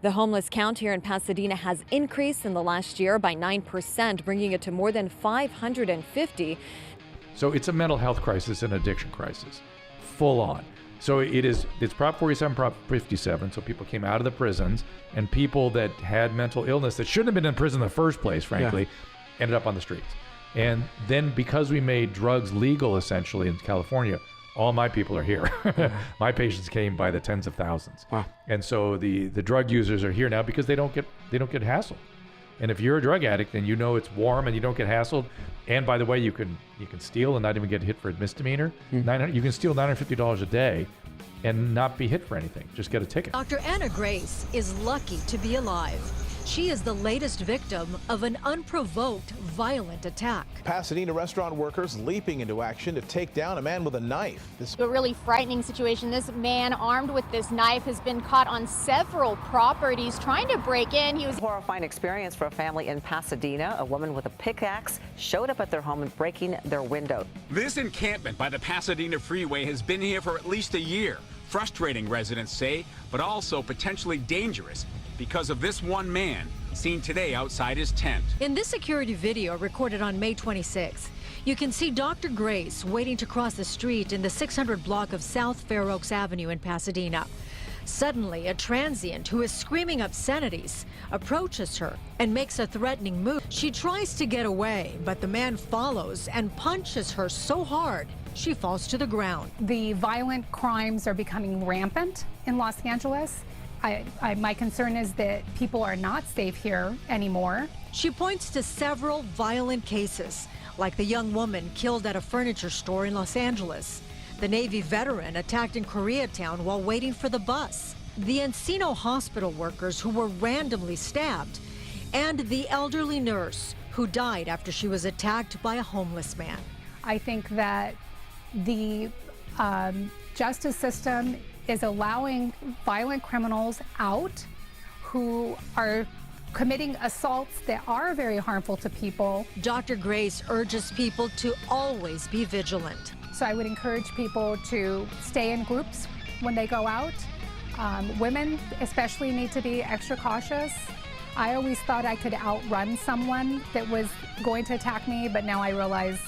The homeless count here in Pasadena has increased in the last year by 9%, bringing it to more than 550. So it's a mental health crisis and addiction crisis, full on. So it's Prop 47, Prop 57, so people came out of the prisons, and people that had mental illness that shouldn't have been in prison in the first place, frankly, ended up on the streets. And then because we made drugs legal, essentially, in California, all my people are here. My patients came by the tens of thousands. Wow. And so the drug users are here now because they don't get hassled. And if you're a drug addict and you know it's warm and you don't get hassled, and by the way, you can steal and not even get hit for a misdemeanor. You can steal $950 a day and not be hit for anything. Just get a ticket. Dr. Anna Grace is lucky to be alive. She is the latest victim of an unprovoked violent attack. Pasadena restaurant workers leaping into action to take down a man with a knife. A really frightening situation. This man armed with this knife has been caught on several properties trying to break in. He was Horrifying experience for a family in Pasadena. A woman with a pickaxe showed up at their home and breaking their window. This encampment by the Pasadena freeway has been here for at least a year. Frustrating, residents say, but also potentially dangerous because of this one man seen today outside his tent. In this security video recorded on May 26th, you can see Dr. Grace waiting to cross the street in the 600 block of South Fair Oaks Avenue in Pasadena. Suddenly, a transient who is screaming obscenities approaches her and makes a threatening move. She tries to get away, but the man follows and punches her so hard she falls to the ground. The violent crimes are becoming rampant in Los Angeles. My concern is that people are not safe here anymore. She points to several violent cases, like the young woman killed at a furniture store in Los Angeles, the Navy veteran attacked in Koreatown while waiting for the bus, the Encino hospital workers who were randomly stabbed, and the elderly nurse who died after she was attacked by a homeless man. I think that the justice system is allowing violent criminals out who are committing assaults that are very harmful to people. Dr. Grace urges people to always be vigilant. So I would encourage people to stay in groups when they go out. Women especially need to be extra cautious. I always thought I could outrun someone that was going to attack me, but now I realize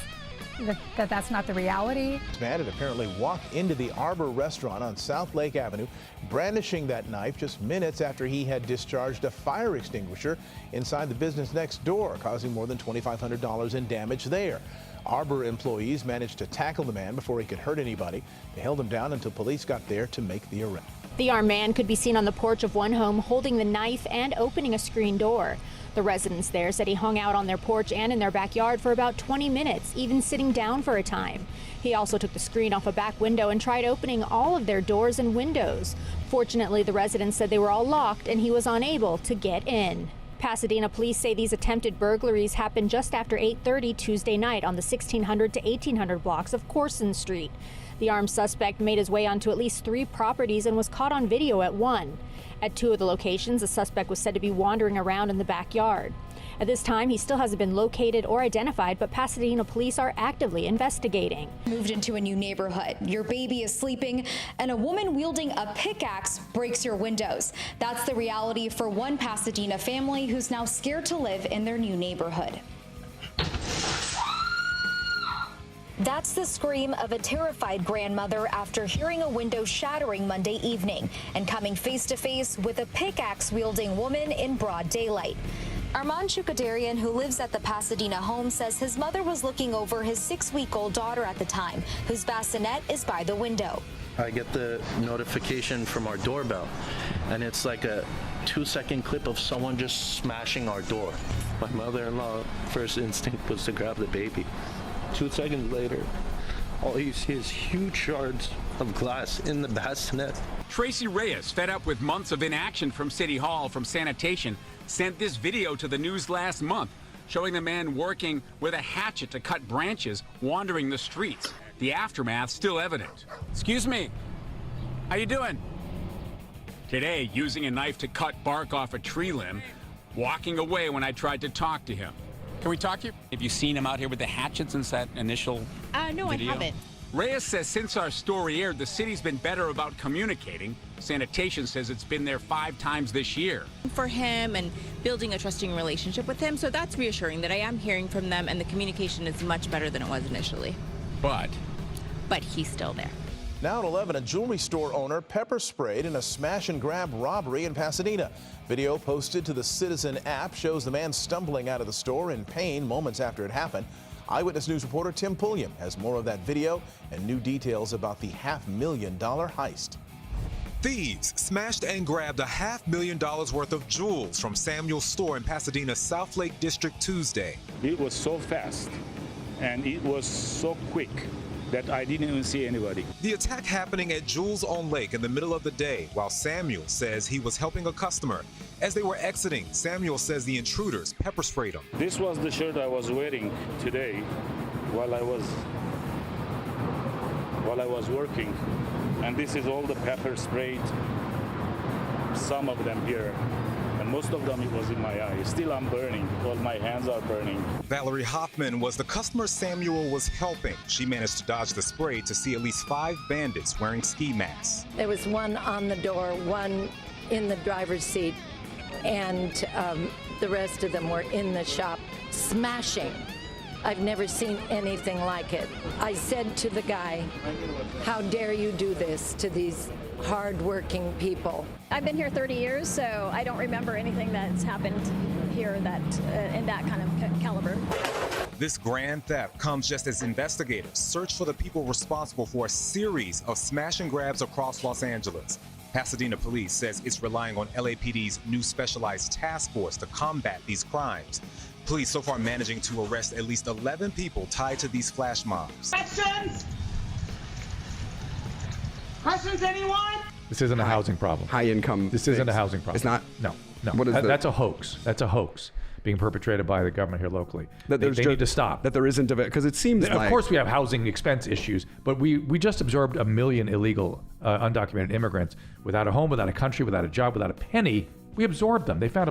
that's not the reality. This man had apparently walked into the Arbor restaurant on South Lake Avenue, brandishing that knife just minutes after he had discharged a fire extinguisher inside the business next door, causing more than $2,500 in damage there. Arbor employees managed to tackle the man before he could hurt anybody. They held him down until police got there to make the arrest. The armed man could be seen on the porch of one home holding the knife and opening a screen door. The residents there said he hung out on their porch and in their backyard for about 20 minutes, even sitting down for a time. He also took the screen off a back window and tried opening all of their doors and windows. Fortunately, the residents said they were all locked and he was unable to get in. Pasadena police say these attempted burglaries happened just after 8:30 Tuesday night on the 1600 to 1800 blocks of Corson Street. The armed suspect made his way onto at least 3 properties and was caught on video at one. At 2 of the locations, the suspect was said to be wandering around in the backyard. At this time, he still hasn't been located or identified, but Pasadena police are actively investigating. Moved into a new neighborhood. Your baby is sleeping, and a woman wielding a pickaxe breaks your windows. That's the reality for one Pasadena family who's now scared to live in their new neighborhood. That's the scream of a terrified grandmother after hearing a window shattering Monday evening and coming face to face with a pickaxe-wielding woman in broad daylight. Armand Chukadarian, who lives at the Pasadena home, says his mother was looking over his 6-week-old daughter at the time, whose bassinet is by the window. I get the notification from our doorbell, and it's like a 2-second clip of someone just smashing our door. My mother-in-law first instinct was to grab the baby. 2 seconds later, all you see is huge shards of glass in the bassinet. Tracy Reyes, fed up with months of inaction from City Hall from sanitation, sent this video to the news last month, showing the man working with a hatchet to cut branches, wandering the streets. The aftermath still evident. Excuse me, how you doing? Today, using a knife to cut bark off a tree limb, walking away when I tried to talk to him. Can we talk to you? Have you seen him out here with the hatchets since that initial No, video? I haven't. Reyes says since our story aired, the city's been better about communicating. Sanitation says it's been there 5 times this year. For him and building a trusting relationship with him, so that's reassuring that I am hearing from them and the communication is much better than it was initially. But he's still there. Now at 11, a jewelry store owner pepper sprayed in a smash and grab robbery in Pasadena. Video posted to the Citizen app shows the man stumbling out of the store in pain moments after it happened. Eyewitness News reporter Tim Pulliam has more of that video and new details about the $500,000 heist. Thieves smashed and grabbed $500,000 worth of jewels from Samuel's store in Pasadena's South Lake District Tuesday. It was so fast and it was so quick that I didn't even see anybody. The attack happening at Jules on Lake in the middle of the day while Samuel says he was helping a customer. As they were exiting, Samuel says the intruders pepper sprayed him. This was the shirt I was wearing today while I was working. And this is all the pepper sprayed, some of them here. And most of them, it was in my eye. Still, I'm burning. All my hands are burning. Valerie Hoffman was the customer Samuel was helping. She managed to dodge the spray to see at least 5 bandits wearing ski masks. There was one on the door, one in the driver's seat, and the rest of them were in the shop smashing. I've never seen anything like it. I said to the guy, "How dare you do this to these hard-working people?" I've been here 30 years, so I don't remember anything that's happened here that in that kind of caliber. This grand theft comes just as investigators search for the people responsible for a series of smash and grabs across Los Angeles. Pasadena police says it's relying on LAPD's new specialized task force to combat these crimes. Police so far managing to arrest at least 11 people tied to these flash mobs. Questions? Questions, anyone? This isn't a housing problem. High income. This isn't a housing problem. It's not? No. What is That's a hoax. That's a hoax being perpetrated by the government here locally. That they need to stop. That there isn't, because it seems Of like... course we have housing expense issues, but we just absorbed 1 million illegal undocumented immigrants without a home, without a country, without a job, without a penny. We absorbed them. They found